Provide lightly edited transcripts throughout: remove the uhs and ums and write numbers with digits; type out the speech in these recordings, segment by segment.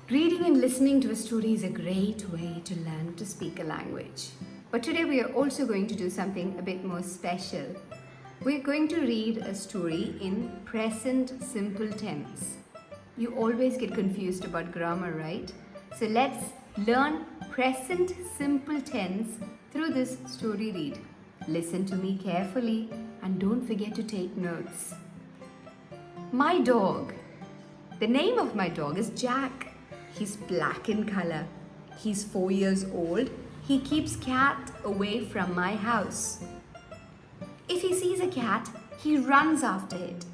Reading and listening to a story is a great way to learn to speak a language. But today we are also going to do something a bit more special. We're going to read a story in present simple tense. You always get confused about grammar, right? So let's learn present simple tense through this story read. Listen to me carefully and don't forget to take notes. My dog. The name of my dog is Jack. He's black in color. He's 4 years old. He keeps cat away from my house. If he sees a cat, he runs after it.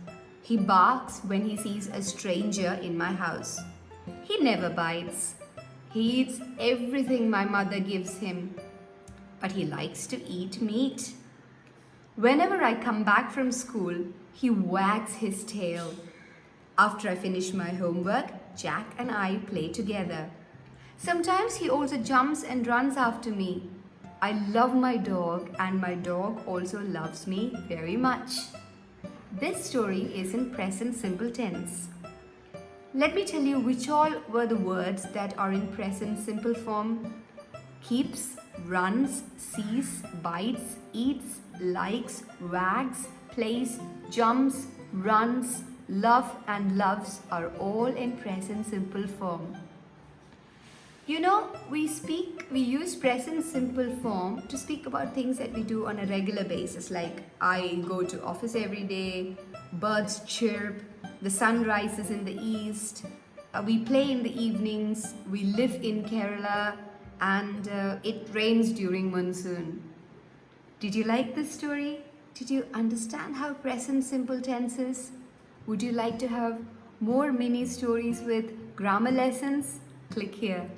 He barks when he sees a stranger in my house. He never bites. He eats everything my mother gives him. But he likes to eat meat. Whenever I come back from school, he wags his tail. After I finish my homework, Jack and I play together. Sometimes he also jumps and runs after me. I love my dog and my dog also loves me very much. This story is in present simple tense. Let me tell you which all were the words that are in present simple form. Keeps, runs, sees, bites, eats, likes, wags, plays, jumps, runs, love and loves are all in present simple form. You know, we use present simple form to speak about things that we do on a regular basis, like I go to office every day, birds chirp, the sun rises in the east, we play in the evenings, we live in Kerala, and it rains during monsoon. Did you like this story? Did you understand how present simple tense is? Would you like to have more mini stories with grammar lessons? Click here.